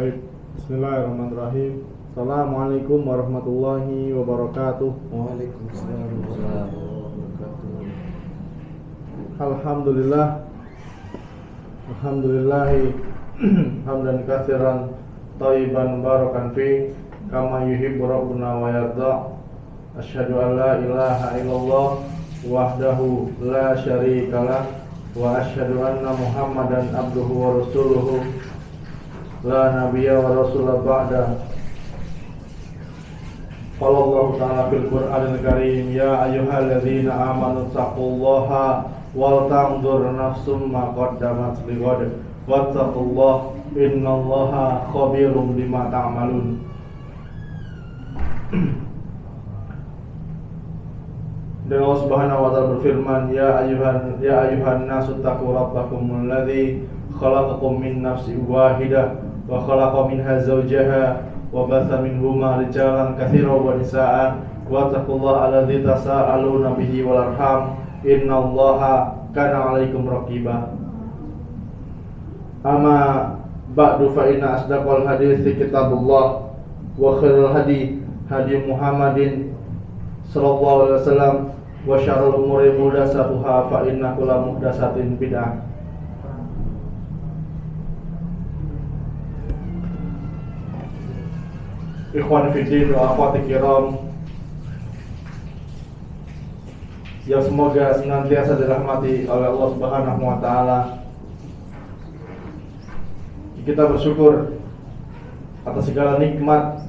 Baik, bismillahirrahmanirrahim. Assalamualaikum warahmatullahi wabarakatuh. Waalaikumsalam warahmatullahi wabarakatuh. Alhamdulillah. Alhamdulillahi hamdan katsiran thayyiban barakan fi kama yuhibbu rabbuna wa yarda. Asyhadu an la ilaha illallah wahdahu la syarikalah wa asyhadu anna Muhammadan abduhu wa rasuluhu la nabiyya wa rasulah ba'da. Qala Allah ta'ala fil Qur'anil Karim, ya ayyuhalladzina amanu taqullaha wal tanzur nafsum ma qaddamat lighad wattaqullaha innallaha khabirum bima ta'malun. Dan Allah Subhanahu wa ta'ala berfirman, ya ayyuhan nasu taqu rabbakumul ladzi khalaqakum min nafsin wahidah wa khalaqa minha zawjaha wa batha minhuma rijalan katsiran wa nisaa'a wa taqullaha alladzi tasaaluna bihi wal arham innallaha kana 'alaikum raqiba. Amma ba'du fa inna asdaqal hadithi kitabullah wa khairul hadi Muhammadin sallallahu alaihi wasallam wa syarrul umuri muhdatsatuha fa inna kulla muhdatsatin bid'ah. Ikhwan fillah wa akhwati kiram yang semoga senantiasa dirahmati oleh Allah Subhanahu wa taala. Kita bersyukur atas segala nikmat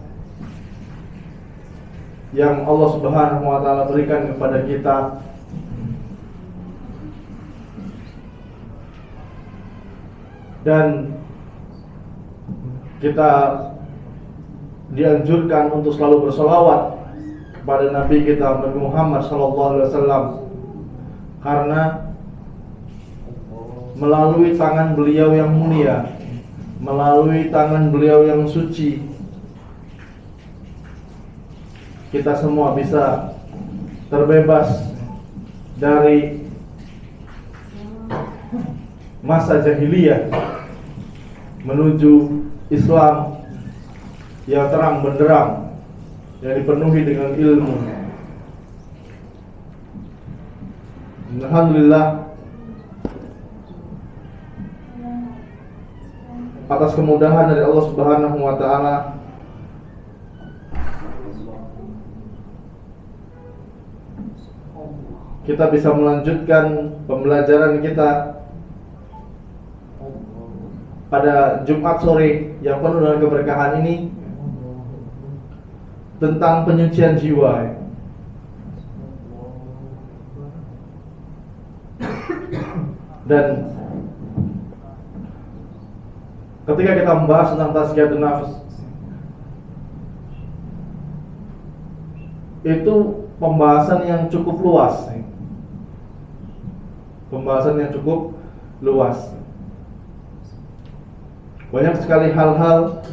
yang Allah Subhanahu wa taala berikan kepada kita. Dan kita dianjurkan untuk selalu bersolawat kepada Nabi kita Nabi Muhammad SAW, karena melalui tangan beliau yang mulia, melalui tangan beliau yang suci, kita semua bisa terbebas dari masa jahiliyah menuju Islam yang terang benderang, yang dipenuhi dengan ilmu. Alhamdulillah atas kemudahan dari Allah Subhanahu wa taala, kita bisa melanjutkan pembelajaran kita pada Jumat sore yang penuh dengan keberkahan ini tentang penyucian jiwa. Dan ketika kita membahas tentang tazkiyatun nafs, itu pembahasan yang cukup luas. Pembahasan yang cukup luas. Banyak sekali hal-hal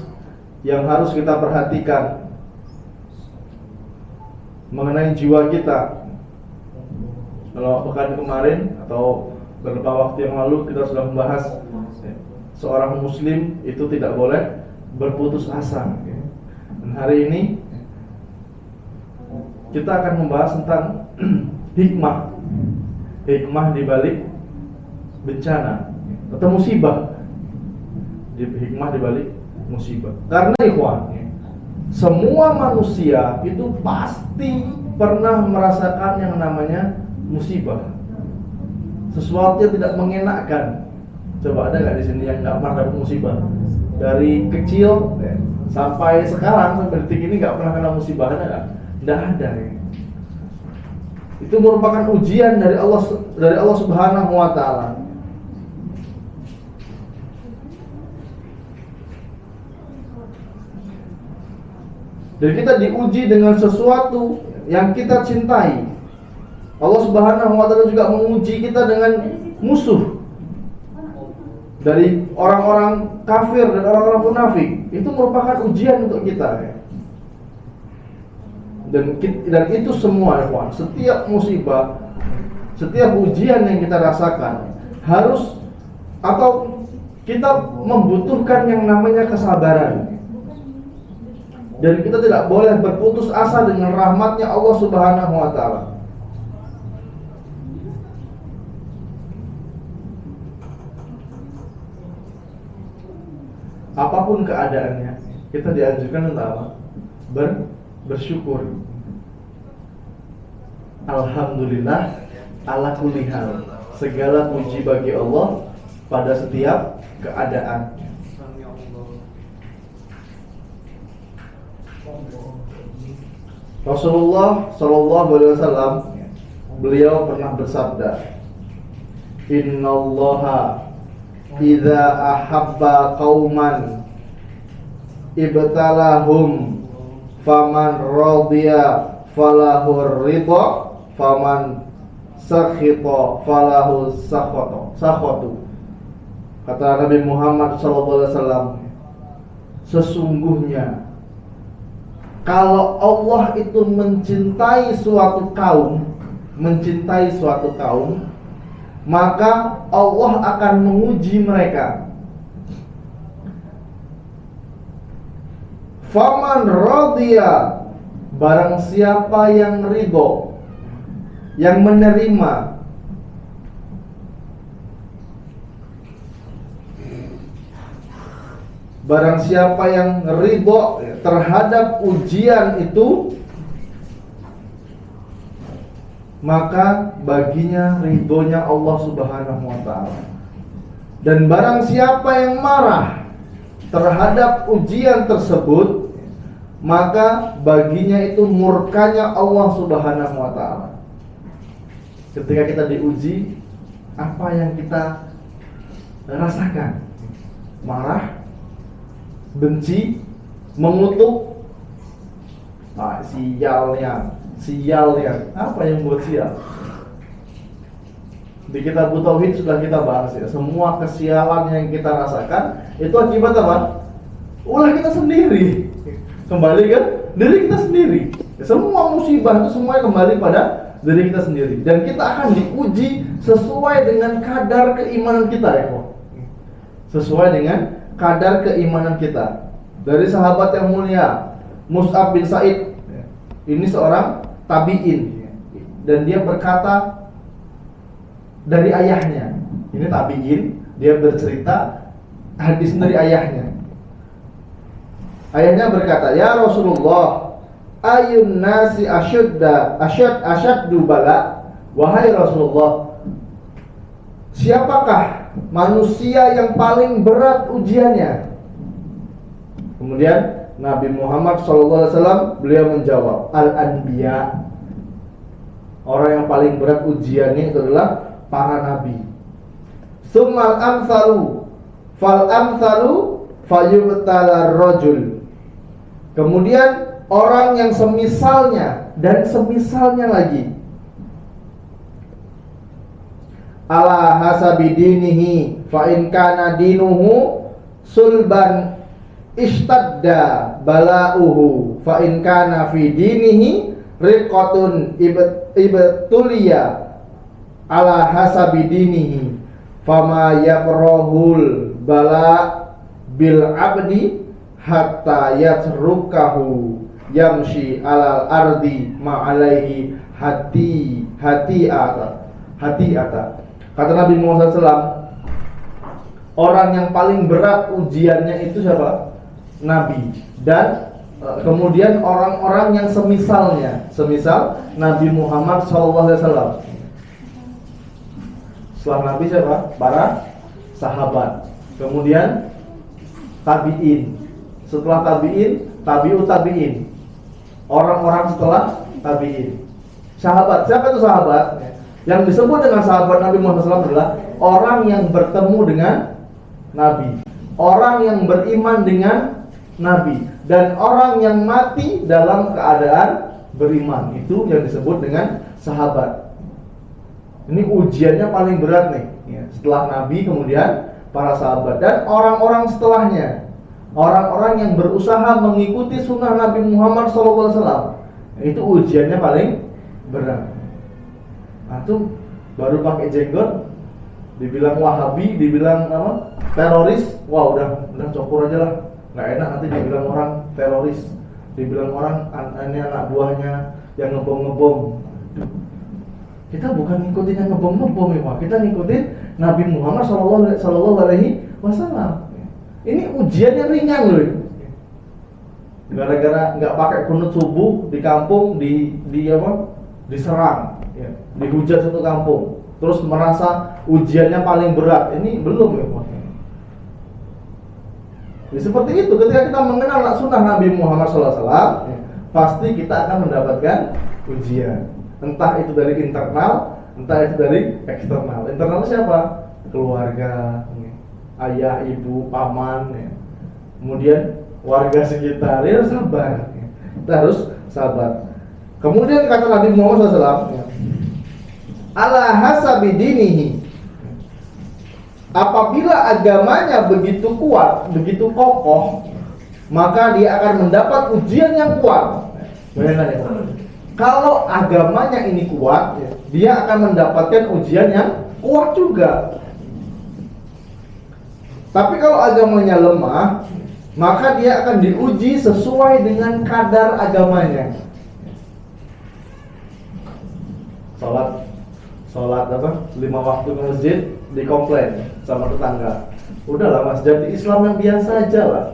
yang harus kita perhatikan mengenai jiwa kita. Kalau pekan kemarin atau beberapa waktu yang lalu kita sudah membahas seorang muslim itu tidak boleh berputus asa. Dan hari ini kita akan membahas tentang hikmah di balik bencana atau musibah. Hikmah di balik musibah. Karena ikhwan, semua manusia itu pasti pernah merasakan yang namanya musibah. Sesuatu yang tidak mengenakkan. Coba ada nggak di sini yang nggak pernah dapat musibah? Dari kecil sampai sekarang, sampai detik ini nggak pernah kena musibah, ada nggak? Nggak ada. Itu merupakan ujian dari Allah Subhanahu wa taala. Dan kita diuji dengan sesuatu yang kita cintai. Allah Subhanahu wa taala juga menguji kita dengan musuh dari orang-orang kafir dan orang-orang munafik. Itu merupakan ujian untuk kita. Dan itu semua, setiap musibah, setiap ujian yang kita rasakan harus atau kita membutuhkan yang namanya kesabaran. Dan kita tidak boleh berputus asa dengan rahmatnya Allah Subhanahu wa ta'ala. Apapun keadaannya, kita dianjurkan untuk apa? Bersyukur. Alhamdulillah ala kulli hal. Segala puji bagi Allah pada setiap keadaan. Rasulullah Shallallahu Alaihi Wasallam beliau pernah bersabda, Innallaha idza ahabba qauman ibtalahum faman radiya falahu ridha faman sakhita falahu sakhatu. Kata Nabi Muhammad SAW, sesungguhnya kalau Allah itu mencintai suatu kaum, maka Allah akan menguji mereka. Faman radiya, barang siapa yang ridho, yang menerima, barang siapa yang ridho terhadap ujian itu, maka baginya ridhonya Allah Subhanahu wa ta'ala. Dan barang siapa yang marah terhadap ujian tersebut, maka baginya itu murkanya Allah Subhanahu wa ta'ala. Ketika kita diuji, apa yang kita rasakan? Marah, benci, mengutuk. Sialnya, apa yang buat sial? Di kitab Tauhid sudah kita bahas ya, semua kesialan yang kita rasakan itu akibat apa? Ulah kita sendiri. Kembali kan diri kita sendiri. Semua musibah itu semuanya kembali pada diri kita sendiri. Dan kita akan diuji sesuai dengan kadar keimanan kita ya, sesuai dengan kadar keimanan kita. Dari sahabat yang mulia Mus'ab bin Sa'id, ini seorang tabi'in, dan dia berkata dari ayahnya. Ini tabi'in, dia bercerita hadis dari ayahnya. Ayahnya berkata, ya Rasulullah, ayun nasi asyaddu bala. Wahai Rasulullah, siapakah manusia yang paling berat ujiannya? Kemudian Nabi Muhammad SAW beliau menjawab, Al-Anbiya. Orang yang paling berat ujiannya itu adalah para nabi. Summal amsalu fal amsalu fayubtala rajul. Kemudian orang yang semisalnya dan semisalnya lagi. Ala hasabi dinihi fa in kana dinuhu sulban istadda bala'uhu fa in kana fi dinihi riqatun ibtuliya ala hasabi dinihi fama yakrahul bala bil abdi hatta yatrukahu yamshi alal ardi ma'alaihi hati ata. Kata Nabi Muhammad SAW, orang yang paling berat ujiannya itu siapa? Nabi. Dan kemudian orang-orang yang semisalnya, semisal Nabi Muhammad SAW. Setelah Nabi siapa? Para sahabat. Kemudian tabi'in. Setelah tabi'in, tabi'ut tabi'in. Orang-orang setelah tabi'in. Sahabat, siapa itu sahabat? Yang disebut dengan sahabat Nabi Muhammad SAW adalah orang yang bertemu dengan Nabi, orang yang beriman dengan Nabi, dan orang yang mati dalam keadaan beriman. Itu yang disebut dengan sahabat. Ini ujiannya paling berat nih ya. Setelah Nabi kemudian para sahabat dan orang-orang setelahnya, orang-orang yang berusaha mengikuti sunnah Nabi Muhammad SAW. Itu ujiannya paling berat. Antum baru pakai jenggot dibilang Wahabi, dibilang apa? Teroris, wah udah cukur aja lah. Nggak enak nanti dibilang orang teroris, dibilang orang ini anak buahnya yang ngebom. Kita bukan ngikutin yang ngebom ya, Pak. Kita ngikutin Nabi Muhammad Sallallahu Alaihi Wasallam. Ini ujian yang ringan loh. Gara-gara nggak pakai kunut subuh di kampung diserang, ya, dihujat satu kampung, terus merasa ujiannya paling berat. Ini belum ya, Pak. Ya, seperti itu ketika kita mengenal sunnah Nabi Muhammad SAW, ya, pasti kita akan mendapatkan ujian. Entah itu dari internal, entah itu dari eksternal. Internal siapa? Keluarga, ya, ayah, ibu, paman, ya. Kemudian warga sekitar. Ya, sabar. Ya. Kita harus sabar. Kemudian kata Nabi Muhammad SAW, ya, ala hasabi dinihi. Apabila agamanya begitu kuat, begitu kokoh, maka dia akan mendapat ujian yang kuat. Bayangkan ya, kalau agamanya ini kuat, dia akan mendapatkan ujian yang kuat juga. Tapi kalau agamanya lemah, maka dia akan diuji sesuai dengan kadar agamanya. Sholat apa? 5 waktu ke masjid dikomplain sama tetangga. Udahlah mas, jadi Islam yang biasa aja lah.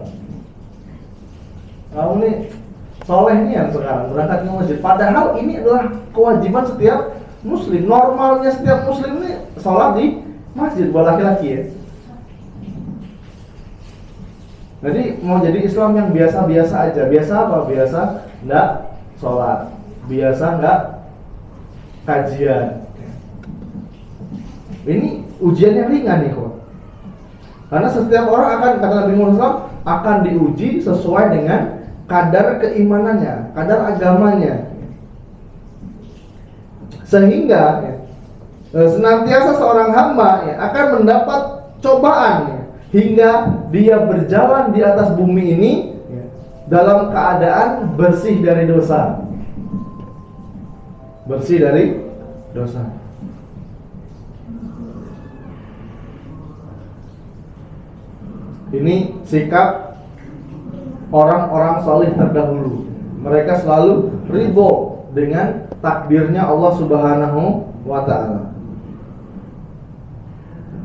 Kamu nih soleh nih yang sekarang berangkat ke masjid. Padahal ini adalah kewajiban setiap muslim. Normalnya setiap muslim ini sholat di masjid buat laki-laki ya. Jadi mau jadi Islam yang biasa-biasa aja. Biasa apa? Biasa enggak sholat, biasa enggak kajian. Ini ujian yang ringan nih kok. Karena setiap orang akan, kata Nabi Muhammad SAW, akan diuji sesuai dengan kadar keimanannya, kadar agamanya. Sehingga ya, senantiasa seorang hamba ya, akan mendapat cobaan ya, hingga dia berjalan di atas bumi ini ya, dalam keadaan bersih dari dosa. Bersih dari dosa. Ini sikap orang-orang saleh terdahulu. Mereka selalu ridho dengan takdirnya Allah Subhanahu wa ta'ala.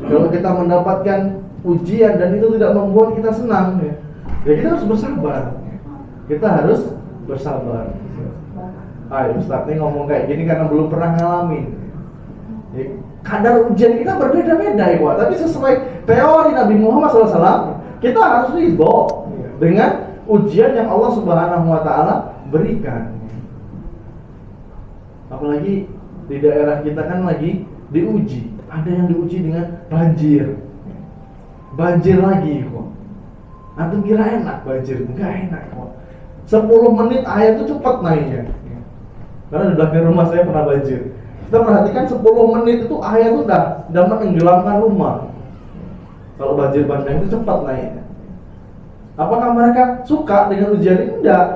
Kalau kita mendapatkan ujian dan itu tidak membuat kita senang ya, kita harus bersabar. Kita harus bersabar. Ustaz ini ngomong kayak gini karena belum pernah ngalamin. Kadar ujian kita berbeda-beda ya, tapi sesuai teori Nabi Muhammad SAW, kita harus ridho dengan ujian yang Allah Subhanahu wa ta'ala berikan. Apalagi di daerah kita kan lagi diuji. Ada yang diuji dengan banjir. Banjir lagi kok. Antum kira enak banjir? Enggak enak kok. 10 menit air itu cepat naiknya. Karena di belakang rumah saya pernah banjir. Kita perhatikan 10 menit itu air itu udah menenggelamkan rumah. Kalau banjir bandang itu cepat naiknya. Apakah mereka suka dengan ujian ini? Enggak.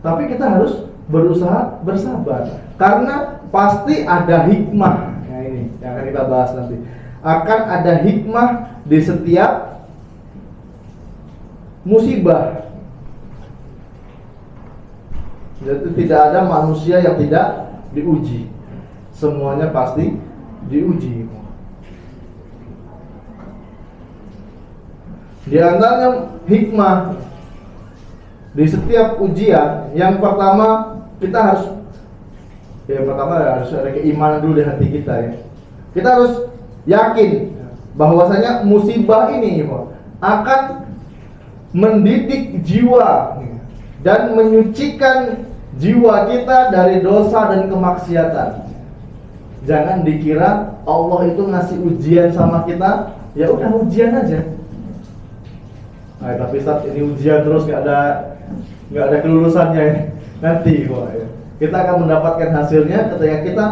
Tapi kita harus berusaha bersabar. Karena pasti ada hikmah. Nah ini yang akan kita bahas nanti. Akan ada hikmah di setiap musibah. Jadi tidak ada manusia yang tidak diuji. Semuanya pasti diuji. Di antaranya hikmah di setiap ujian, yang pertama kita harus ada keimanan dulu di hati kita ya. Kita harus yakin bahwasanya musibah ini akan mendidik jiwa dan menyucikan jiwa kita dari dosa dan kemaksiatan. Jangan dikira Allah itu ngasih ujian sama kita, ya udah ujian aja. Tapi Ustaz ini ujian terus nggak ada kelulusannya ini. Nanti kok ya. Kita akan mendapatkan hasilnya ketika kita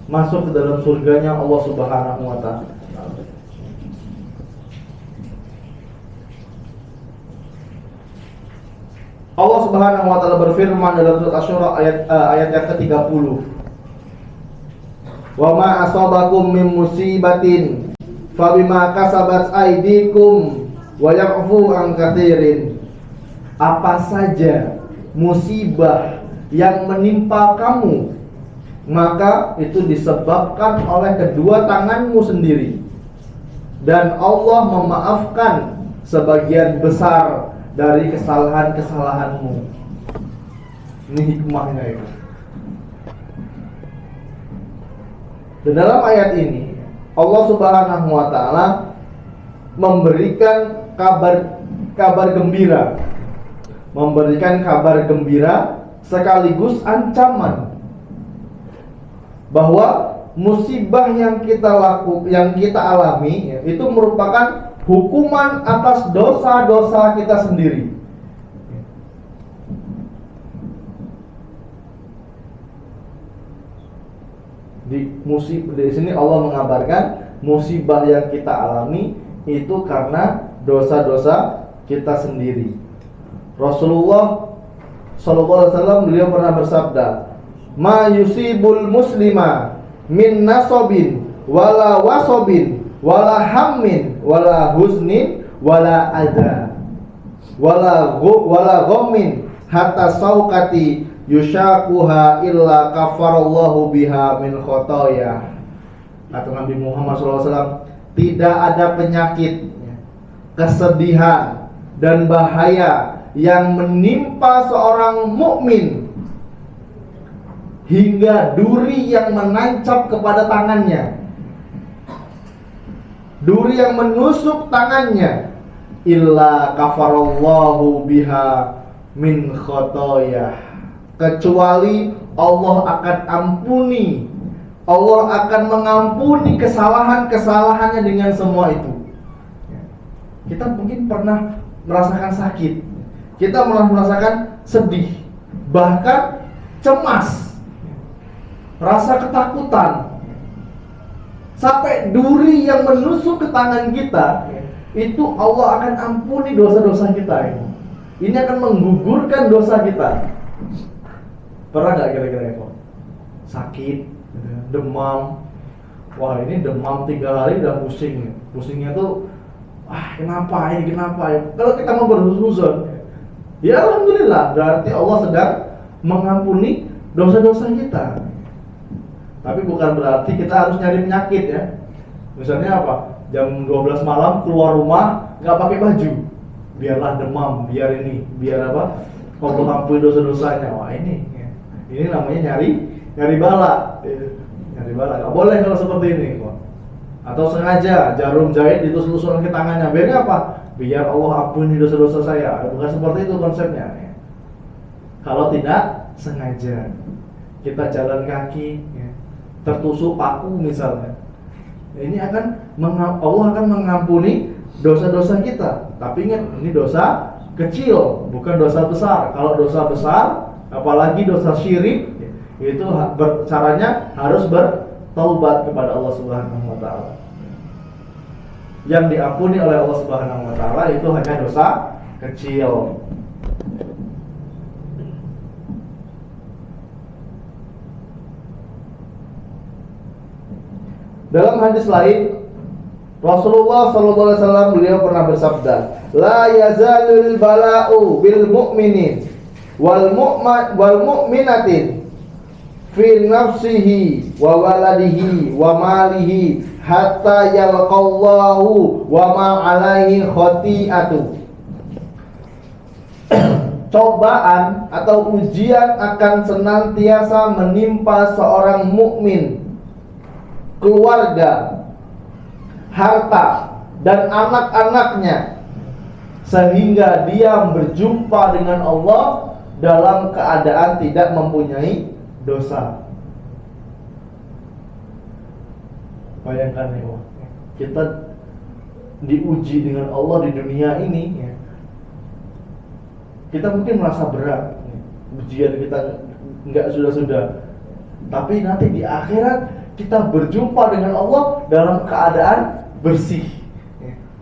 masuk ke dalam surganya Allah Subhanahu wa ta'ala. Allah Subhanahu wa ta'ala berfirman dalam surat Asy-Syura ayat yang ke-30. Wa ma asabakum min musibatin Fabima kasabat aydikum wa ya'fu an katsirin. Apa saja musibah yang menimpa kamu, maka itu disebabkan oleh kedua tanganmu sendiri, dan Allah memaafkan sebagian besar dari kesalahan-kesalahanmu. Ini hikmahnya itu. Dan dalam ayat ini Allah Subhanahu wa taala memberikan kabar gembira. Memberikan kabar gembira sekaligus ancaman bahwa musibah yang kita alami itu merupakan hukuman atas dosa-dosa kita sendiri. Di sini Allah mengabarkan musibah yang kita alami itu karena dosa-dosa kita sendiri. Rasulullah sallallahu alaihi wasallam beliau pernah bersabda, "Ma yusibul muslima min nasabin wala wasabin wala hammin wala huznin wala adza wala ghammin hatta sauqati yushaquha illa kafarallahu biha min khotoya." Kata Nabi Muhammad SAW, tidak ada penyakit, kesedihan dan bahaya yang menimpa seorang mukmin hingga duri yang menancap kepada tangannya, duri yang menusuk tangannya, illa kafarallahu biha min khotoya, kecuali Allah akan ampuni, Allah akan mengampuni kesalahan-kesalahannya dengan semua itu. Kita mungkin pernah merasakan sakit, kita malah merasakan sedih, bahkan cemas, rasa ketakutan, sampai duri yang menusuk ke tangan kita, itu Allah akan ampuni dosa-dosa kita. Ini akan menggugurkan dosa kita. Pernah nggak kira-kira itu? Sakit, demam. Wah, ini demam 3 hari udah pusing. Pusingnya tuh, kenapa ini, kenapa ya? Kalau kita mau berhuzon, ya alhamdulillah, berarti Allah sedang mengampuni dosa-dosa kita. Tapi bukan berarti kita harus nyari penyakit ya. Misalnya apa? Jam 12 malam keluar rumah nggak pakai baju, biarlah demam, biar apa? Allah ampuni dosa-dosanya. Wah, ini namanya nyari bala. Nyari bala nggak boleh kalau seperti ini. Atau sengaja jarum jahit ditusuk-tusukkan ke tangannya. Biar apa? Biar Allah ampuni dosa-dosa saya. Bukan seperti itu konsepnya. Kalau tidak sengaja, kita jalan kaki, tertusuk paku misalnya, ini Allah akan mengampuni dosa-dosa kita. Tapi ingat, ini dosa kecil, bukan dosa besar. Kalau dosa besar, apalagi dosa syirik, itu caranya harus bertaubat kepada Allah Subhanahu wa taala. Yang diampuni oleh Allah Subhanahu wa taala itu hanya dosa kecil. Dalam hadis lain, Rasulullah SAW beliau pernah bersabda, la yazalul bala'u bil mu'minin wal mu'minatin fi nafsihi wa waladihi wa malihi hatta yalqallahu wa ma alaihi khati'atu. Cobaan atau ujian akan senantiasa menimpa seorang mukmin, keluarga, harta, dan anak-anaknya, sehingga dia berjumpa dengan Allah dalam keadaan tidak mempunyai dosa. Bayangkan ya, kita diuji dengan Allah di dunia ini ya. Kita mungkin merasa berat, ujian kita nggak sudah-sudah, tapi nanti di akhirat kita berjumpa dengan Allah dalam keadaan bersih,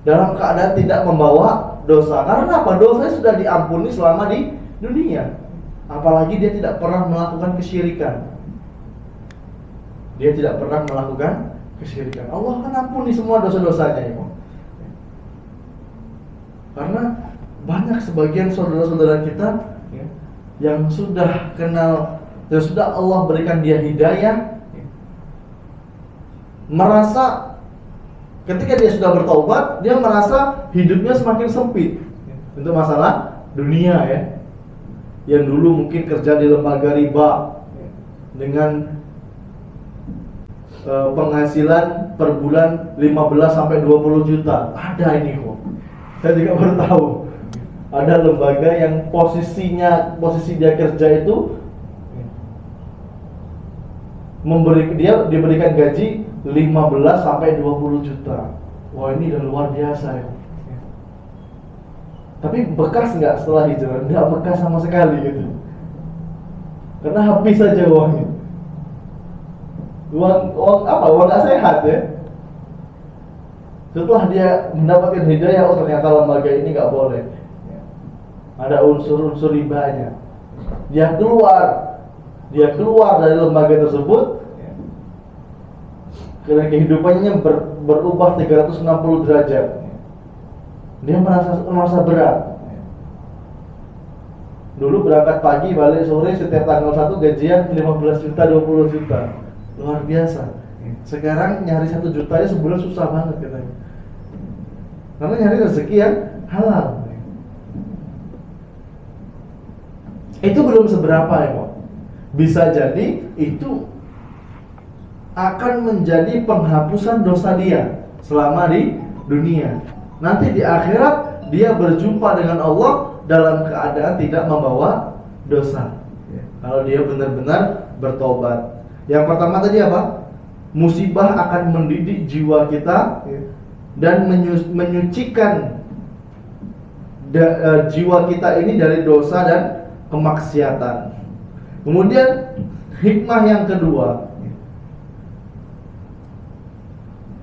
dalam keadaan tidak membawa dosa. Karena apa? Dosanya sudah diampuni selama di dunia. Apalagi dia tidak pernah melakukan kesyirikan. Dia tidak pernah melakukan kesyirikan. Allah kan ampuni semua dosa-dosanya ya. Karena banyak sebagian saudara-saudara kita ya, yang sudah kenal, yang sudah Allah berikan dia hidayah, ya, merasa ketika dia sudah bertaubat, dia merasa hidupnya semakin sempit ya, untuk masalah dunia ya. Yang dulu mungkin kerja di lembaga riba ya, dengan penghasilan per bulan 15 sampai 20 juta. Ada ini kok. Saya juga baru tahu. Ada lembaga yang posisi dia kerja itu diberikan gaji 15 sampai 20 juta. Wah, ini udah luar biasa ya. Tapi bekas nggak setelah hijrah? Nggak bekas sama sekali gitu. Karena habis saja uangnya. Uang apa? Uang nggak sehat ya. Setelah dia mendapatkan hidayah, oh ternyata lembaga ini nggak boleh. Ada unsur-unsur ribanya. Dia keluar dari lembaga tersebut. Karena kehidupannya berubah 360 derajat. Dia merasa berat. Dulu berangkat pagi, balik sore, setiap tanggal 1 gajian 15 juta, 20 juta. Luar biasa. Sekarang nyari 1 juta aja sebulan susah banget katanya. Karena nyari rezeki yang halal. Itu belum seberapa ya Pak. Bisa jadi itu akan menjadi penghapusan dosa dia selama di dunia. Nanti di akhirat dia berjumpa dengan Allah dalam keadaan tidak membawa dosa. Kalau dia benar-benar bertobat. Yang pertama tadi apa? Musibah akan mendidik jiwa kita dan menyucikan jiwa kita ini dari dosa dan kemaksiatan. Kemudian hikmah yang kedua,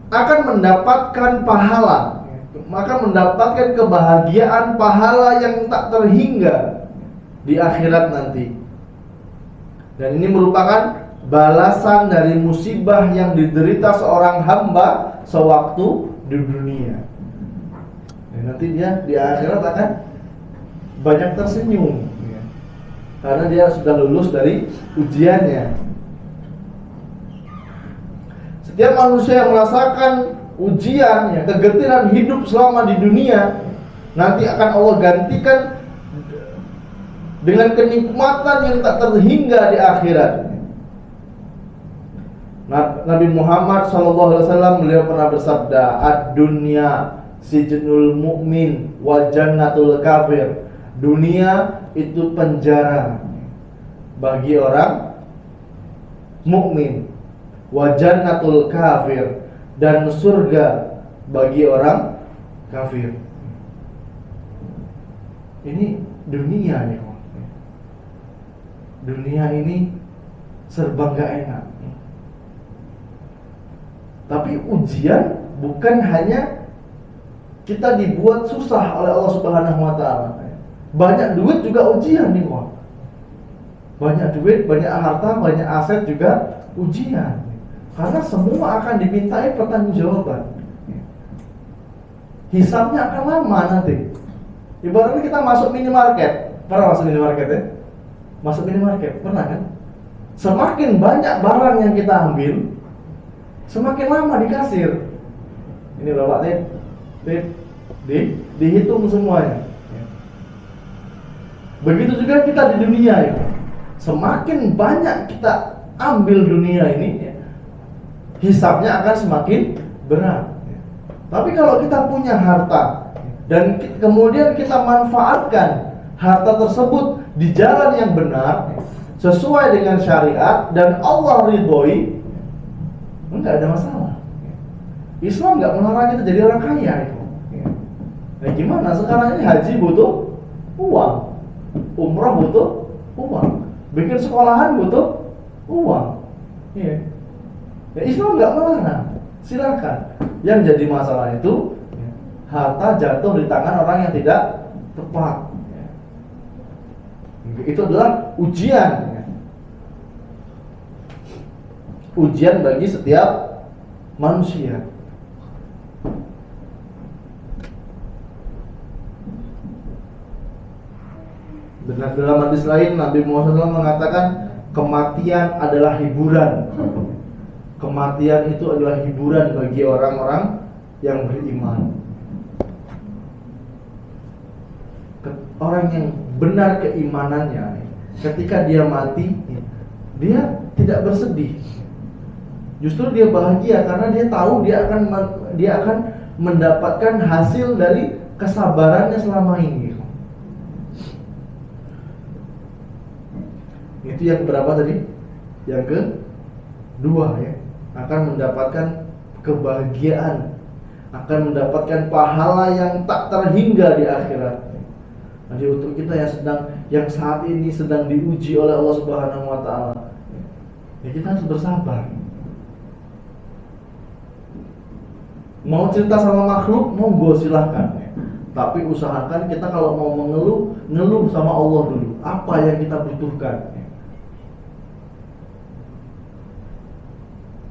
akan mendapatkan pahala, maka mendapatkan kebahagiaan pahala yang tak terhingga di akhirat nanti. Dan ini merupakan balasan dari musibah yang diderita seorang hamba sewaktu di dunia. Dan nanti dia di akhirat akan banyak tersenyum karena dia sudah lulus dari ujiannya. Setiap manusia yang merasakan ujian, ya, kegetiran hidup selama di dunia, nanti akan Allah gantikan dengan kenikmatan yang tak terhingga di akhirat. Nabi Muhammad SAW beliau pernah bersabda, "Ad-dunya sijnul mu'min wa jannatul kafir." Dunia itu penjara bagi orang mukmin, wa jannatul kafir, dan surga bagi orang kafir. Ini dunia nih. Dunia ini serba gak enak. Tapi ujian bukan hanya kita dibuat susah oleh Allah Subhanahu wa taala. Banyak duit juga ujian nih, Pak. Banyak duit, banyak harta, banyak aset juga ujian. Karena semua akan dimintai pertanggungjawaban. Hisabnya akan lama nanti. Ibaratnya kita masuk minimarket. Pernah masuk minimarket ya? Masuk minimarket, pernah kan? Semakin banyak barang yang kita ambil, semakin lama di kasir. Ini berapa dihitung semuanya. Begitu juga kita di dunia ya. Semakin banyak kita ambil dunia ini ya, hisabnya akan semakin berat. Tapi kalau kita punya harta dan kemudian kita manfaatkan harta tersebut di jalan yang benar, sesuai dengan syariat dan Allah ridhoi, enggak ada masalah. Islam enggak melarang kita jadi orang kaya itu. Nah, gimana sekarang ini haji butuh uang, umrah butuh uang, bikin sekolahan butuh uang. Iya. Ya, Islam enggak melarang, silakan. Yang jadi masalah itu harta jatuh di tangan orang yang tidak tepat. Itu adalah ujian. Ujian bagi setiap manusia. Benar, dalam hadis lain Nabi Muhammad SAW mengatakan kematian adalah hiburan. Kematian itu adalah hiburan bagi orang-orang yang beriman. Orang yang benar keimanannya, ketika dia mati, dia tidak bersedih. Justru dia bahagia karena dia tahu dia akan mendapatkan hasil dari kesabarannya selama ini. Itu yang berapa tadi? Yang kedua ya, akan mendapatkan kebahagiaan, akan mendapatkan pahala yang tak terhingga di akhirat. Jadi untuk kita yang saat ini sedang diuji oleh Allah Subhanahu wa taala, ya kita harus bersabar. Mau cerita sama makhluk, monggo silahkan. Tapi usahakan kita kalau mau ngeluh sama Allah dulu. Apa yang kita butuhkan?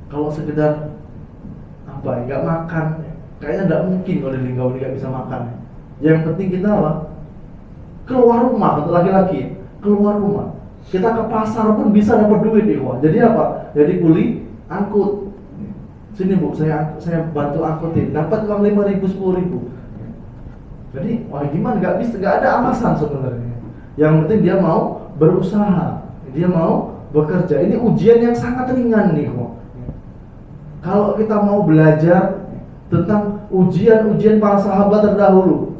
Kalau sekedar apa? Nggak makan, kayaknya nggak mungkin kalau di Linggau nggak bisa makan. Yang penting kita apa? Keluar rumah untuk laki-laki, keluar rumah. Kita ke pasar pun bisa dapat duit ikhwan. Jadi apa? Jadi kuli angkut. Sini Bu, saya bantu angkutin. Dapat uang 5.000, 10.000. Jadi, wah gimana? Nggak ada alasan sebenarnya. Yang penting dia mau berusaha, dia mau bekerja. Ini ujian yang sangat ringan nih kok. Kalau kita mau belajar tentang ujian-ujian para sahabat terdahulu,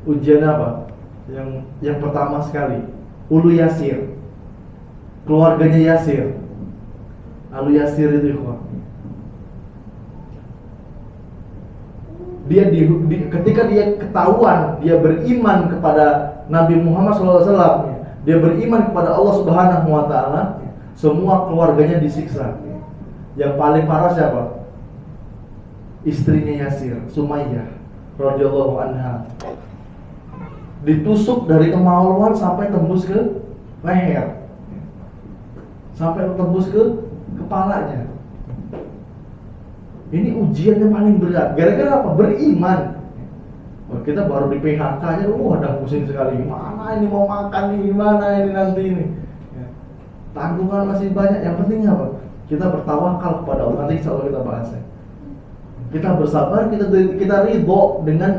ujian apa? Yang pertama sekali, Ulu Yasir, keluarganya Yasir. Ulu Yasir itu ikhwan. Dia ketika dia ketahuan dia beriman kepada Nabi Muhammad SAW, dia beriman kepada Allah Subhanahu wa taala, semua keluarganya disiksa. Yang paling parah siapa? Istrinya Yasir, Sumayyah radhiyallahu anha. Ditusuk dari kemaluan sampai tembus ke leher, sampai tembus ke kepalanya. Ini ujian yang paling berat. Gara-gara apa? Beriman. Kita baru di PHK aja, ada pusing sekali. Mana ini mau makan nih, gimana ini nanti ini. Tanggungan masih banyak. Yang penting apa? Kita bertawakal kepada Allah. Nanti insya Allah kita bahas ya. Kita bersabar, kita ridho dengan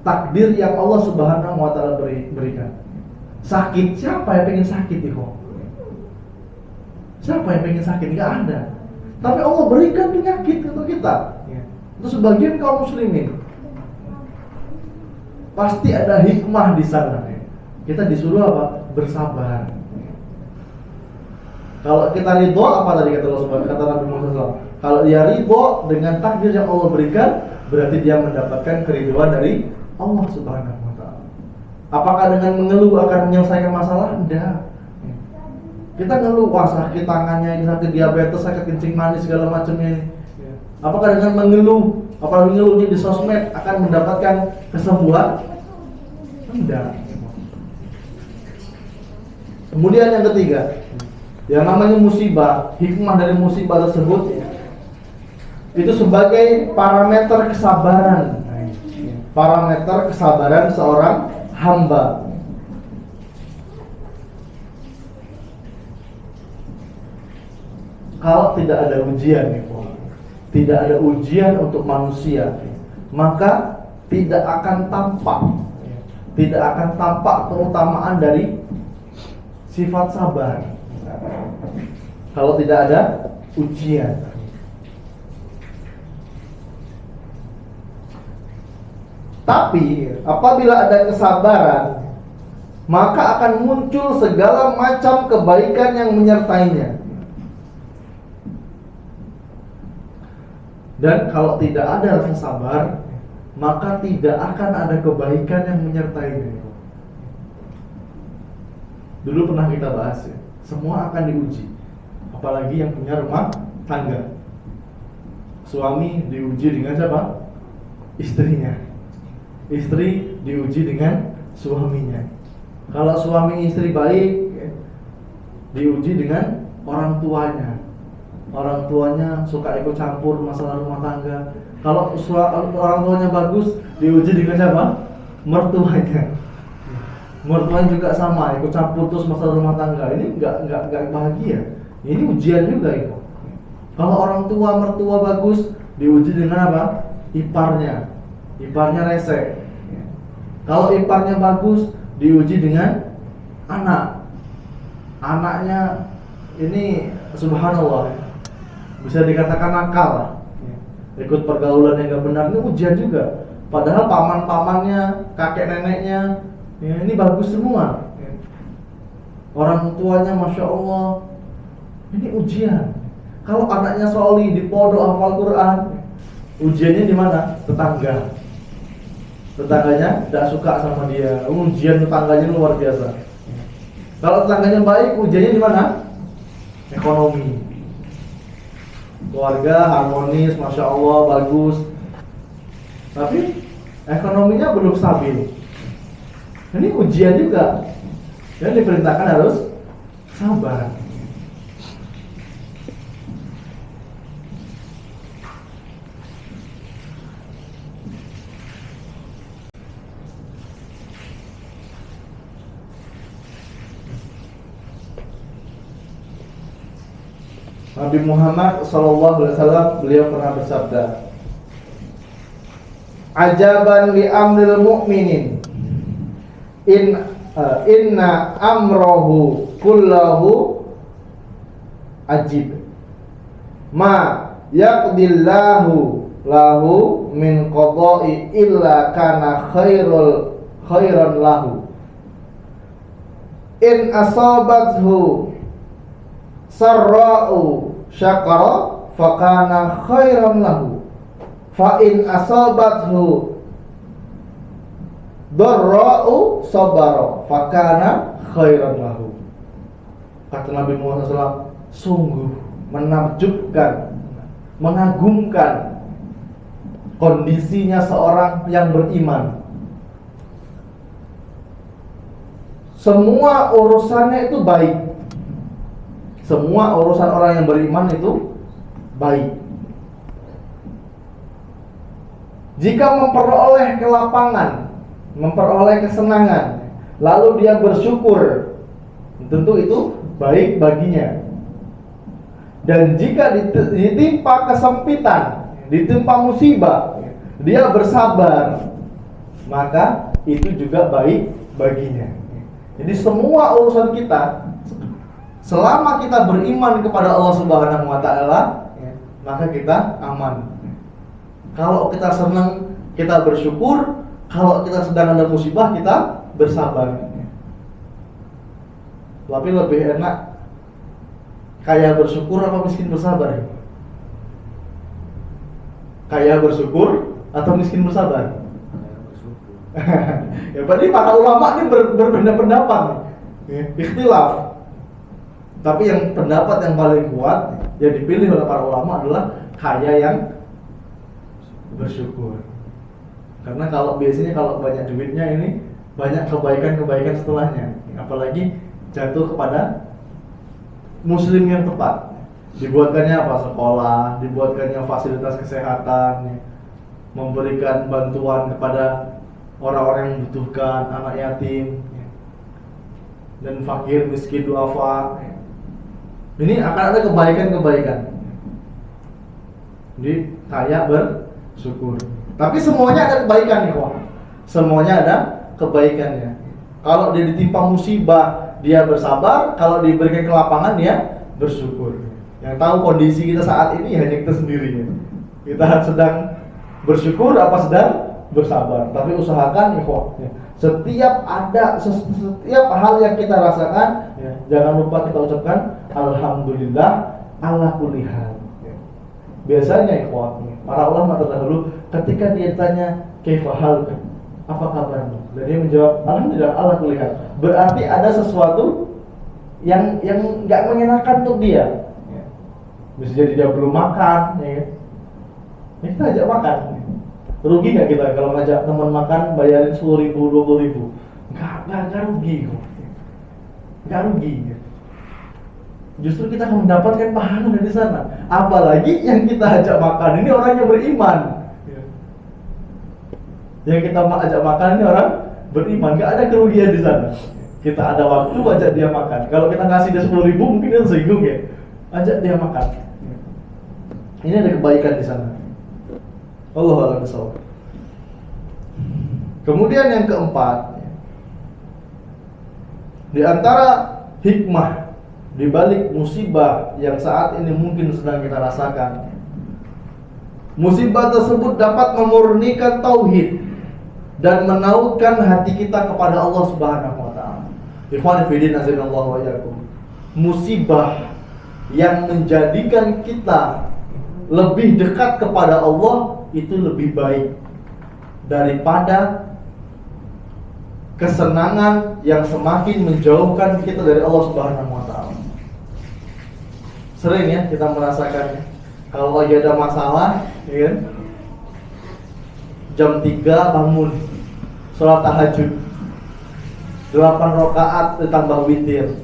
takdir yang Allah Subhanahu wa taala berikan. Sakit, siapa yang pengen sakit ikhwan? Siapa yang pengen sakit? Enggak ada. Tapi Allah berikan penyakit untuk kita. Itu sebagian kaum muslimin. Pasti ada hikmah di sana. Kita disuruh apa? Bersabar. Kalau kita ridho, apa tadi kata Allah, kata Nabi Muhammad SAW? Kalau dia ridho dengan takdir yang Allah berikan, berarti dia mendapatkan keridhaan dari Allah Subhanahu wa taala. Apakah dengan mengeluh akan menyelesaikan masalah? Tidak. Kita ngeluh, wah sakit tangannya ini, sakit diabetes, sakit kencing manis segala macamnya ini. Apakah dengan mengeluh, apalagi ngeluhnya di sosmed akan mendapatkan kesembuhan? Tidak. Kemudian yang ketiga, yang namanya musibah, hikmah dari musibah tersebut itu sebagai parameter kesabaran. Parameter kesabaran seorang hamba. Kalau tidak ada ujian, tidak ada ujian untuk manusia, maka tidak akan tampak keutamaan dari sifat sabar. Kalau tidak ada ujian. Tapi apabila ada kesabaran, maka akan muncul segala macam kebaikan yang menyertainya. Dan kalau tidak ada rasa sabar, maka tidak akan ada kebaikan yang menyertainya. Dulu pernah kita bahas ya, semua akan diuji. Apalagi yang punya rumah tangga. Suami diuji dengan siapa? Istrinya. Istri diuji dengan suaminya. Kalau suami istri baik, diuji dengan orang tuanya. Orang tuanya suka ikut campur masalah rumah tangga. Kalau orang tuanya bagus, diuji dengan siapa? Mertuanya. Mertuanya juga sama, ikut campur terus masalah rumah tangga. Ini nggak bahagia. Ini ujian juga itu. Kalau orang tua mertua bagus, diuji dengan apa? Iparnya. Iparnya rese. Kalau iparnya bagus, diuji dengan anak. Anaknya ini subhanallah, bisa dikatakan nakal, ikut pergaulan yang gak benar, ini ujian juga. Padahal paman-pamannya, kakek neneknya, ya, ini bagus semua. Orang tuanya masya Allah, ini ujian. Kalau anaknya sholih di pondok hafal Quran, ujiannya di mana? Tetangga. Tetangganya tidak suka sama dia, ujian tetangganya luar biasa. Kalau tetangganya baik, ujiannya di mana? Ekonomi. Keluarga harmonis, masya Allah, bagus. Tapi ekonominya belum stabil. Ini ujian juga. Dan diperintahkan harus sabar. Nabi Muhammad SAW beliau pernah bersabda, ajaban li amril mu'minin inna amrohu kullahu ajib ma yaqdillahu lahu min qada'i illa kana khairan lahu in asabathu sarra'u syakara fakana khairan lahu fa in asabathu darra'u sabara fakana khairan lahu. Kata Nabi Muhammad SAW, sungguh menakjubkan, mengagumkan kondisinya seorang yang beriman. Semua urusannya itu baik. Semua urusan orang yang beriman itu baik. Jika memperoleh kelapangan, memperoleh kesenangan, lalu dia bersyukur, tentu itu baik baginya. Dan jika ditimpa kesempitan, ditimpa musibah, dia bersabar, maka itu juga baik baginya. Jadi semua urusan kita, selama kita beriman kepada Allah Subhanahu wa taala, maka kita aman. Kalau kita senang, kita bersyukur. Kalau kita sedang ada musibah, kita bersabar. Tapi lebih enak kaya bersyukur apa miskin bersabar? Kaya bersyukur atau miskin bersabar? Ya berarti para ulama ini berbeda pendapat nih. Ikhtilaf. Tapi yang pendapat yang paling kuat yang dipilih oleh para ulama adalah kaya yang bersyukur. Karena kalau biasanya kalau banyak duitnya ini banyak kebaikan-kebaikan setelahnya. Apalagi jatuh kepada muslim yang tepat. Dibuatkannya apa? Sekolah, dibuatkannya fasilitas kesehatan, memberikan bantuan kepada orang-orang yang membutuhkan, anak yatim dan fakir, miskin, duafa. Ini akan ada kebaikan-kebaikan. Jadi kaya bersyukur. Tapi semuanya ada kebaikan nih kawan. Semuanya ada kebaikannya. Kalau dia ditimpa musibah, dia bersabar. Kalau diberikan kelapangan, dia bersyukur. Yang tahu kondisi kita saat ini hanya kita sendiri. Kita sedang bersyukur apa sedang bersabar. Tapi usahakan ikhwan, setiap hal yang kita rasakan, jangan lupa kita ucapkan alhamdulillah ala kulli hal. Biasanya ikhwan, para ulama terdahulu ketika dia tanya kaifa haluka, apa kabarmu? Dan dia menjawab alhamdulillah ala kulli hal. Berarti ada sesuatu yang enggak mengenakan untuk dia. Bisa jadi dia belum makan, ya. Kita ajak makan. Rugi nggak kita kalau ngajak teman makan bayarin 10.000, 20.000? Nggak rugi kok. Nggak rugi. justru kita akan mendapatkan pahala dari sana. Apalagi yang kita ajak makan ini orang yang beriman. Yang kita ajak makan ini orang beriman, gak ada kerugian di sana. Kita ada waktu ajak dia makan. Kalau kita ngasih dia 10.000 mungkin dia tersinggung ya. Ajak dia makan. Ini ada kebaikan di sana. Allahu a'lam bishawab. Kemudian yang keempat, di antara hikmah di balik musibah yang saat ini mungkin sedang kita rasakan, musibah tersebut dapat memurnikan tauhid dan menautkan hati kita kepada Allah Subhanahu wa taala. Ikhwan fillah azanallahu wa iyyakum. Musibah yang menjadikan kita lebih dekat kepada Allah itu lebih baik daripada kesenangan yang semakin menjauhkan kita dari Allah Subhanahu wa taala. Sering ya kita merasakan kalau lagi ada masalah, ya kan? Jam 3 bangun sholat tahajud 8 rakaat ditambah witir,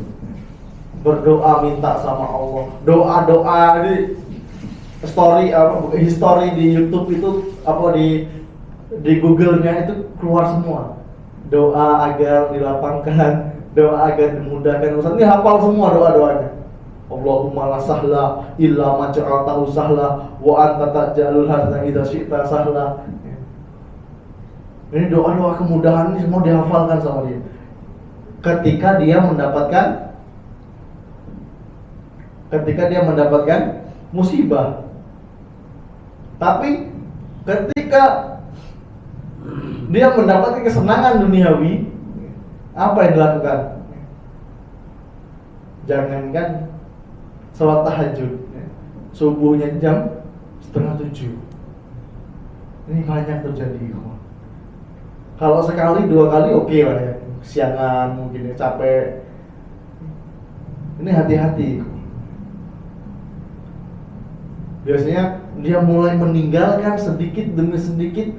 berdoa minta sama Allah. Doa-doa di history di YouTube itu di Google-nya itu keluar semua. Doa agar dilapangkan, doa agar dimudahkan urusan. Ini hafal semua doa-doanya. Allahumma la sahla illa ma ja'altahu sahla wa anta taj'alul hazna idza syi'ta sahla. Ini doa-doa kemudahan ini semua dihafalkan sama dia. Ketika dia mendapatkan musibah. Tapi ketika dia mendapatkan kesenangan duniawi, apa yang dilakukan? Jangankan sholat tahajud, subuhnya jam 6:30. Ini banyak terjadi. Kalau sekali 2 kali oke lah ya, siangan mungkin ya, capek. Ini hati-hati. Biasanya dia mulai meninggalkan sedikit demi sedikit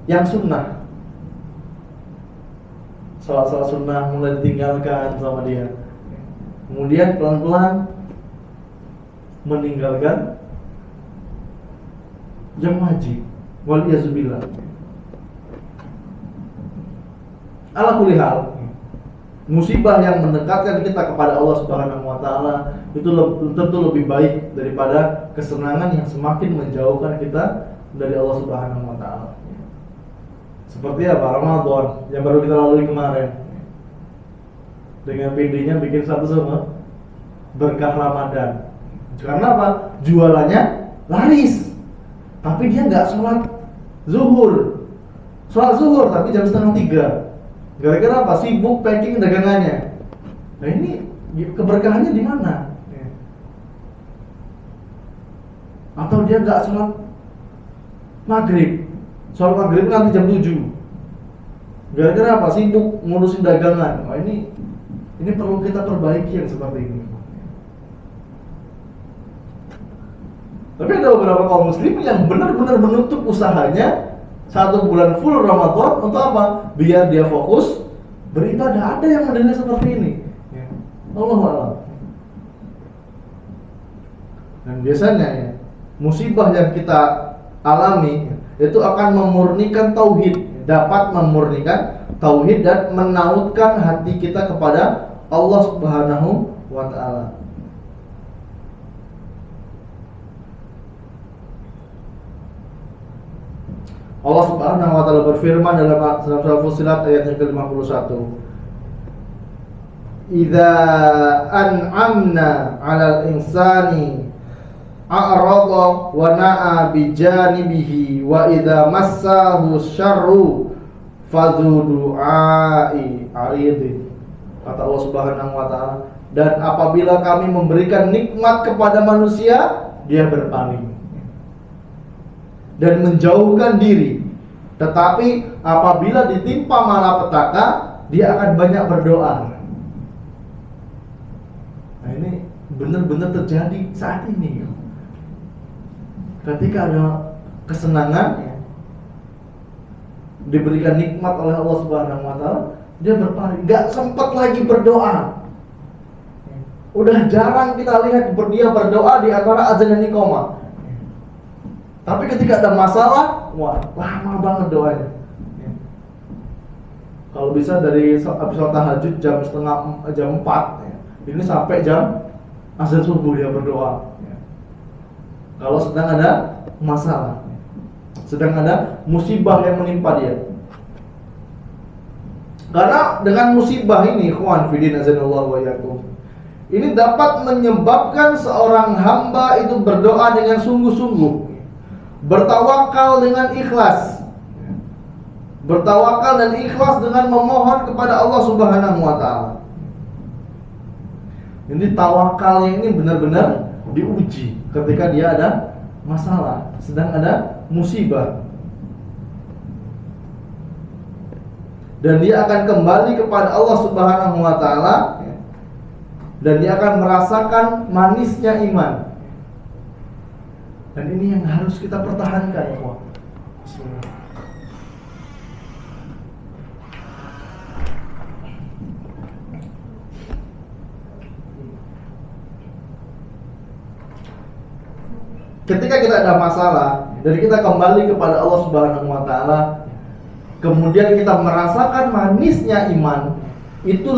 yang sunnah. Salat-salat sunnah mulai ditinggalkan sama dia. Kemudian pelan-pelan meninggalkan jam wajib. Waliyazubillah. Ala kulli hal, musibah yang mendekatkan kita kepada Allah Subhanahu wa taala itu tentu lebih baik daripada kesenangan yang semakin menjauhkan kita dari Allah Subhanahu wa taala. Seperti apa? Ramadan yang baru kita lalui kemarin. Dengan PD-nya bikin satu sama berkah Ramadan. Karena apa? Jualannya laris. Tapi dia nggak sholat zuhur. Sholat zuhur tapi jam 2:30. Gara-gara apa? Sibuk packing dagangannya. Nah ini keberkahannya di mana? Atau dia nggak sholat maghrib. Sholat maghrib nanti jam 7. Gara-gara apa? Sibuk ngurusin dagangan. Wah ini perlu kita perbaiki yang seperti ini. Tapi ada beberapa kaum muslim yang benar-benar menutup usahanya 1 bulan full Ramadan untuk apa? Biar dia fokus beribadah. Ada yang modelnya seperti ini. Allahu a'lam. Dan biasanya ya, musibah yang kita alami itu akan memurnikan tauhid, dapat memurnikan tauhid dan menautkan hati kita kepada Allah Subhanahu wa taala. Allah Subhanahu wa taala berfirman dalam surah Fussilat ayat yang ke-51. Idza an'amna 'alal insani a'rada wa na'a bi janibihi wa idza massahu syarru fadzu du'ai arid. Kata Allah Subhanahu wa taala, dan apabila kami memberikan nikmat kepada manusia, dia berpaling dan menjauhkan diri. Tetapi apabila ditimpa malapetaka, dia akan banyak berdoa. Nah ini benar-benar terjadi saat ini. Ketika ada kesenangan, diberikan nikmat oleh Allah Subhanahu wa taala, dia berpaling, enggak sempat lagi berdoa. Udah jarang kita lihat dia berdoa di antara azan dan iqamah. Tapi ketika ada masalah, wah, lama banget doanya. Kalau bisa dari habis sholat tahajud jam 4 ini sampai jam azan subuh dia berdoa. Kalau sedang ada masalah, sedang ada musibah yang menimpa dia. Karena dengan musibah ini, ikhwan fillah azanallahu wa iyyakum, ini dapat menyebabkan seorang hamba itu berdoa dengan sungguh-sungguh, bertawakal dengan ikhlas. Bertawakal dan ikhlas dengan memohon kepada Allah Subhanahu wa taala. Ini tawakalnya ini benar-benar diuji ketika dia ada masalah, sedang ada musibah. Dan dia akan kembali kepada Allah Subhanahu wa taala dan dia akan merasakan manisnya iman. Dan ini yang harus kita pertahankan, ya kawan. Ketika kita ada masalah dan kita kembali kepada Allah Subhanahu wa taala, kemudian kita merasakan manisnya iman, itu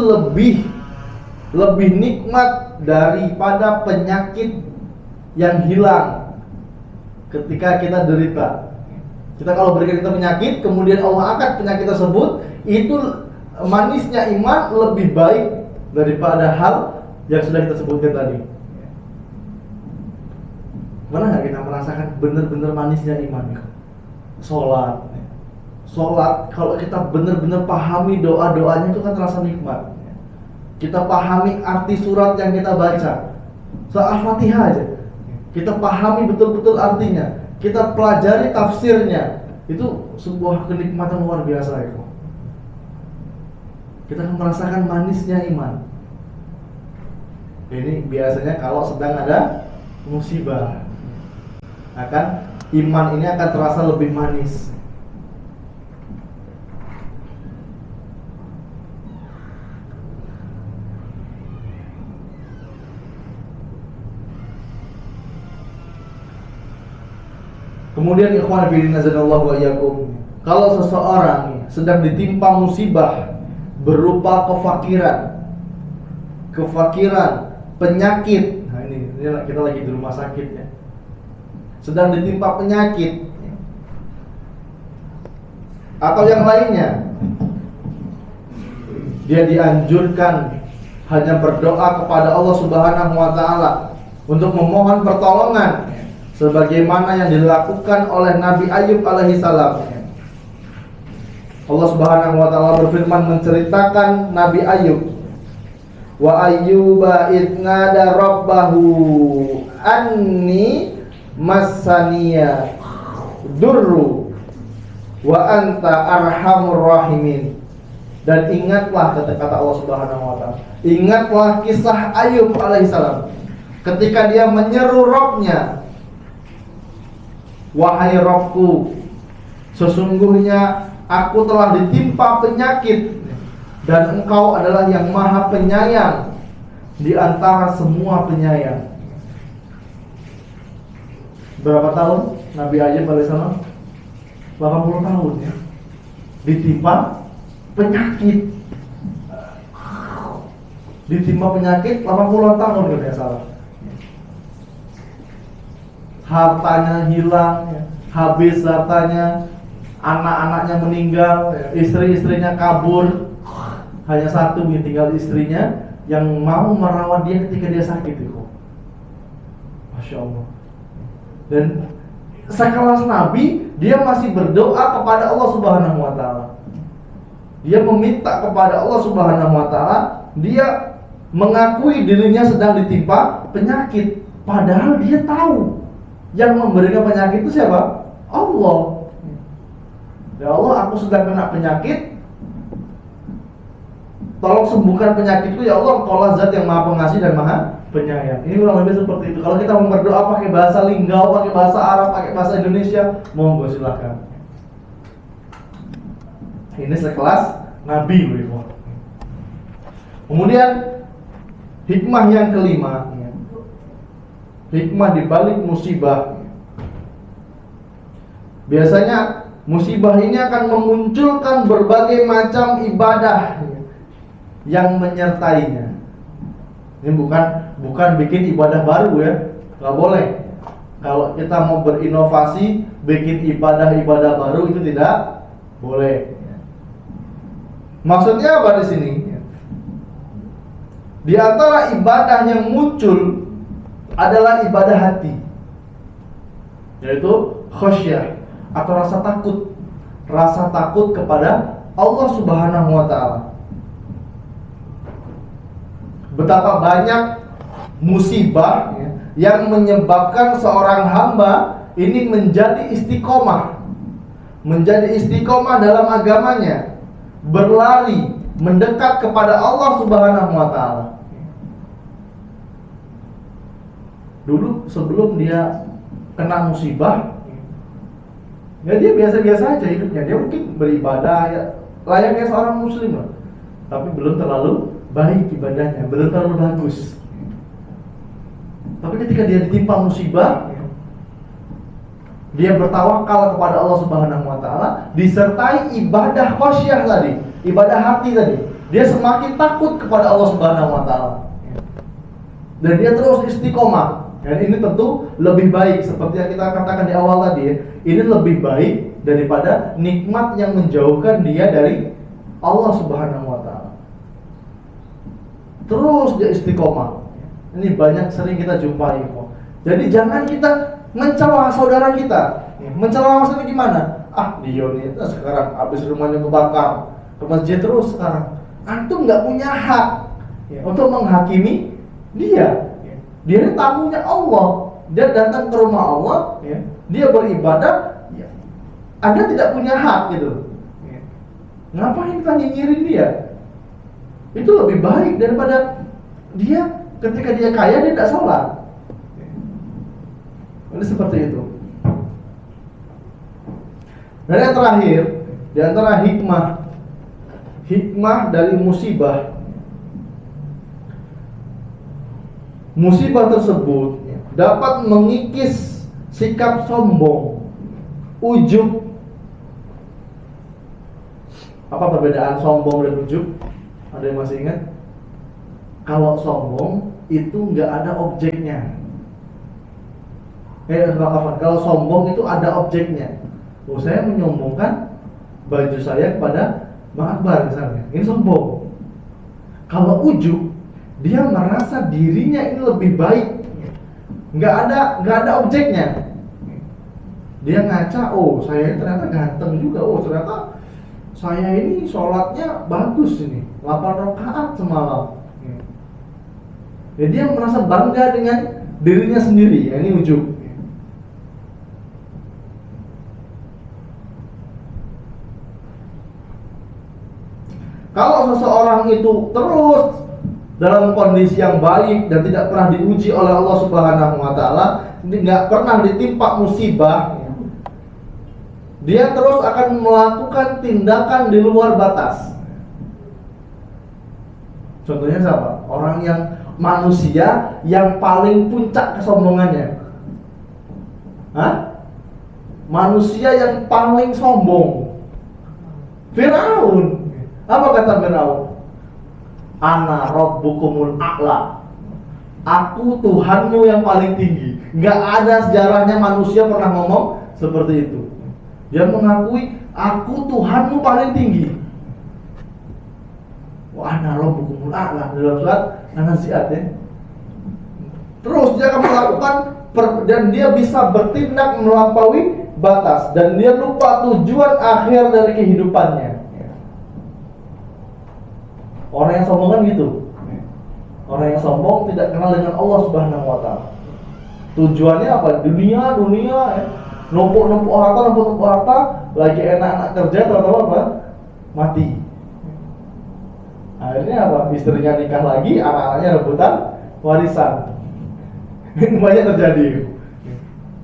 lebih nikmat daripada penyakit yang hilang ketika kita derita. Kita kalau berderita penyakit, kemudian Allah angkat penyakit tersebut, itu manisnya iman lebih baik daripada hal yang sudah kita sebutkan tadi. Mana nggak kita merasakan benar-benar manisnya iman? Sholat, kalau kita benar-benar pahami doa-doanya itu kan terasa nikmat. Kita pahami arti surat yang kita baca, Al-Fatihah aja, kita pahami betul-betul artinya, kita pelajari tafsirnya, itu sebuah kenikmatan luar biasa itu. Kita akan merasakan manisnya iman. Ini biasanya kalau sedang ada musibah, iman ini akan terasa lebih manis. Kemudian ikhwan fillah azanallahu wa iyyakum, kalau seseorang sedang ditimpa musibah berupa kefakiran, penyakit. Nah ini kita lagi di rumah sakit ya. Sedang ditimpa penyakit atau yang lainnya, dia dianjurkan hanya berdoa kepada Allah Subhanahu wa taala untuk memohon pertolongan sebagaimana yang dilakukan oleh Nabi Ayub alaihi salam. Allah Subhanahu wa taala berfirman menceritakan Nabi Ayub, wa ayyuba idnada rabbahu anni masaniya durru wa anta arhamur rahimin. Dan ingatlah kata Allah Subhanahu wa taala, ingatlah kisah Ayub alaihissalam ketika dia menyeru Rabbnya, wahai Rabbku, sesungguhnya aku telah ditimpa penyakit dan Engkau adalah yang maha penyayang di antara semua penyayang. Berapa tahun Nabi Ayub alaihissalam? 80 tahun ya. Ditimpa penyakit. Ditimpa penyakit 80 tahun kalau tidak salah. Hartanya hilang ya. Habis hartanya, anak-anaknya meninggal ya. Istri-istrinya kabur. Hanya satu yang tinggal istrinya yang mau merawat dia ketika dia sakit itu. Masya Allah. Dan sekelas Nabi, dia masih berdoa kepada Allah Subhanahu wa taala. Dia meminta kepada Allah Subhanahu wa taala, dia mengakui dirinya sedang ditimpa penyakit, padahal dia tahu yang memberikan penyakit itu siapa? Allah. Ya Allah, aku sedang kena penyakit, tolong sembuhkan penyakitku ya Allah, Engkaulah zat yang maha pengasih dan maha penyayang. Ini kurang lebih seperti itu. Kalau kita mau berdoa pakai bahasa Linggau, pakai bahasa Arab, pakai bahasa Indonesia, monggo silakan. Ini sekelas Nabi. Kemudian Hikmah yang kelima, hikmah di balik musibah. Biasanya musibah ini akan memunculkan berbagai macam ibadah yang menyertainya. Ini bukan bikin ibadah baru ya, nggak boleh. Kalau kita mau berinovasi, bikin ibadah-ibadah baru itu tidak boleh. Maksudnya apa di sini? Di antara ibadah yang muncul adalah ibadah hati, yaitu khasyah atau rasa takut kepada Allah Subhanahu wa Ta'ala. Betapa banyak musibah yang menyebabkan seorang hamba ini menjadi istiqomah dalam agamanya, berlari mendekat kepada Allah Subhanahu wa Ta'ala. Dulu sebelum dia kena musibah, ya dia biasa-biasa aja hidupnya. Dia mungkin beribadah ya layaknya seorang muslim lah, tapi belum terlalu baik ibadahnya, belum terlalu bagus. Tapi ketika dia ditimpa musibah, dia bertawakal kepada Allah Subhanahu wa Ta'ala, disertai ibadah khasyah tadi, ibadah hati tadi. Dia semakin takut kepada Allah Subhanahu wa Ta'ala. Dan dia terus istiqomah. Dan ini tentu lebih baik, seperti yang kita katakan di awal tadi ya. Ini lebih baik daripada nikmat yang menjauhkan dia dari Allah Subhanahu wa Ta'ala. Terus dia istiqomah. Ini banyak sering kita jumpai kok. Jadi jangan kita mencela saudara kita. Mencela maksudnya gimana? Dia nih sekarang habis rumahnya kebakar, ke masjid terus sekarang. Antum nggak punya hak untuk menghakimi dia. Dia ini tamunya Allah. Dia datang ke rumah Allah, dia beribadah. Anda tidak punya hak gitu. Ngapain kita nyinyirin dia? Itu lebih baik daripada dia ketika dia kaya dia tidak sholat. Ini seperti itu. Dan yang terakhir, di antara hikmah dari musibah tersebut dapat mengikis sikap sombong, ujub. Apa perbedaan sombong dan ujub? Ada yang masih ingat? Kalau sombong itu nggak ada objeknya. Kalau sombong itu ada objeknya. Saya menyombongkan baju saya kepada Bang Akbar misalnya. Ini sombong. Kalau ujub, dia merasa dirinya ini lebih baik. Nggak ada objeknya. Dia ngaca, saya ternyata ganteng juga. Ternyata saya ini sholatnya bagus ini, 8 rakaat semalam. Ya, dia merasa bangga dengan dirinya sendiri. Ini ujub. Kalau seseorang itu terus dalam kondisi yang baik dan tidak pernah diuji oleh Allah Subhanahu wa Ta'ala, nggak pernah ditimpa musibah, dia terus akan melakukan tindakan di luar batas. Contohnya siapa? Orang yang manusia yang paling puncak kesombongannya. Manusia yang paling sombong, Firaun. Apa kata Firaun? Ana rabbukumul a'la. Aku Tuhanmu yang paling tinggi. Nggak ada sejarahnya manusia pernah ngomong seperti itu. Dia mengakui aku Tuhanmu paling tinggi. Wa ana rabbukumul a'la dalam surat An-Nazi'at ya. Terus dia akan melakukan dan dia bisa bertindak melampaui batas dan dia lupa tujuan akhir dari kehidupannya. Orang yang sombong kan gitu. Orang yang sombong tidak kenal dengan Allah Subhanahu wa Ta'ala. Tujuannya apa? Dunia ya. Numpuk harta, lagi enak-enak kerja, tahu-tahu apa? Mati. Akhirnya apa? Istrinya nikah lagi, anak-anaknya rebutan warisan. Ini banyak terjadi.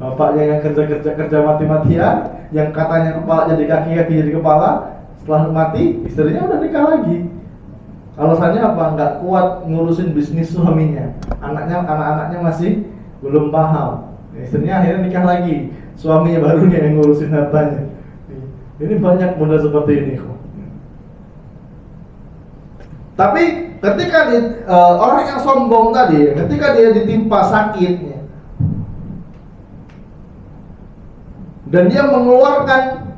Bapaknya yang kerja mati-matian, yang katanya kepala jadi kaki jadi kepala, setelah mati, istrinya udah nikah lagi. Alasannya apa? Nggak kuat ngurusin bisnis suaminya. Anak-anaknya masih belum paham. Istrinya akhirnya nikah lagi. Suaminya barunya yang ngurusin hartanya. Ini banyak model seperti ini kok. Tapi ketika orang yang sombong tadi, ketika dia ditimpa sakitnya, dan dia mengeluarkan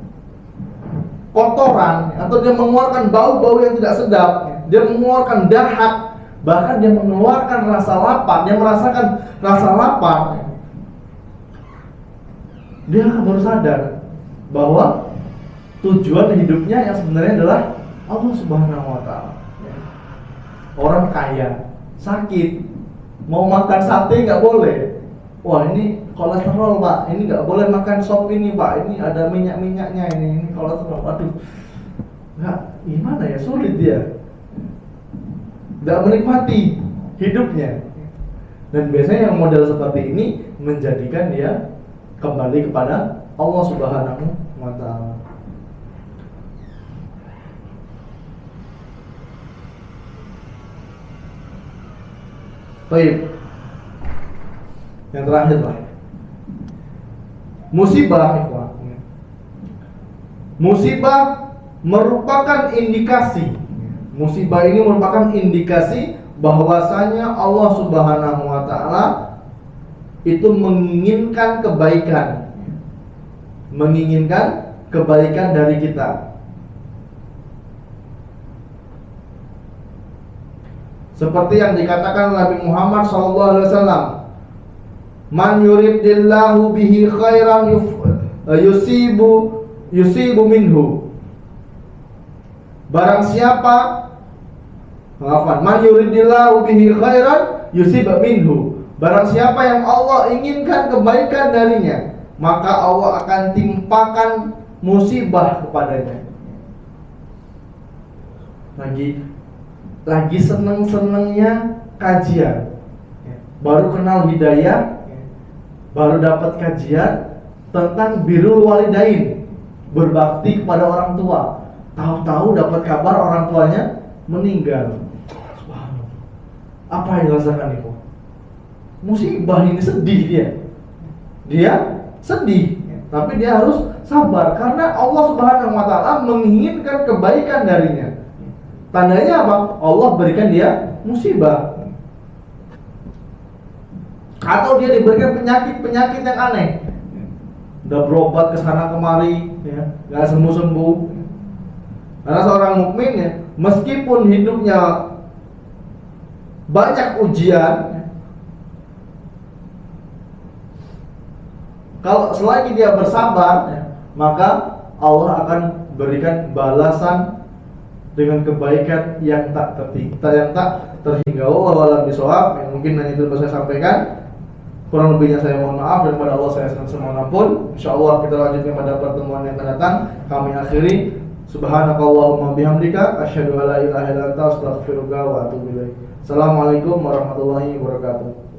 kotoran atau dia mengeluarkan bau-bau yang tidak sedap, dia mengeluarkan dahak, bahkan dia mengeluarkan rasa lapar, dia merasakan rasa lapar, dia baru sadar bahwa tujuan hidupnya yang sebenarnya adalah Allah Subhanahu wa Ta'ala. Orang kaya sakit mau makan sate nggak boleh. Wah, ini kolesterol pak, ini nggak boleh makan sop ini pak, ini ada minyak-minyaknya, ini kolesterol. Aduh, nggak, gimana ya, sulit dia, nggak menikmati hidupnya. Dan biasanya yang model seperti ini menjadikan dia kembali kepada Allah Subhanahu wa Ta'ala. Baik. Yang terakhir lah, musibah. Musibah merupakan indikasi. Musibah ini merupakan indikasi bahwasanya Allah Subhanahu wa Ta'ala itu menginginkan kebaikan dari kita. Seperti yang dikatakan Nabi Muhammad SAW, man yuridillahu bihi khairan yusibu minhu. Barang siapa, man yuridillahu bihi khairan yusibu minhu. Barang siapa yang Allah inginkan kebaikan darinya, maka Allah akan timpakan musibah kepadanya. Lagi seneng-senengnya kajian, baru kenal hidayah, baru dapat kajian tentang birrul walidain, berbakti kepada orang tua. Tahu-tahu dapat kabar orang tuanya meninggal. Subhanallah. Apa yang dirasakan itu? Musibah ini, sedih dia sedih, tapi dia harus sabar karena Allah Subhanahu wa Ta'ala menginginkan kebaikan darinya. Tandanya apa? Allah berikan dia musibah, atau dia diberikan penyakit yang aneh. Udah berobat ke sana kemari, ya, nggak sembuh-sembuh. Karena seorang mukmin, ya, meskipun hidupnya banyak ujian, kalau selagi dia bersabar, ya, maka Allah akan berikan balasan dengan kebaikan yang tak terhingga. Wallahu bishawab. Mungkin hanya itu bisa saya sampaikan. Kurang lebihnya saya mohon maaf, dan kepada Allah saya semoga pun. Insyaallah kita lanjutkan pada pertemuan yang akan datang. Kami akhiri. Subhanakallahumma bihamdika asyhadu an la ilaha illa anta astaghfiruka wa atubu ilaik. Assalamualaikum warahmatullahi wabarakatuh.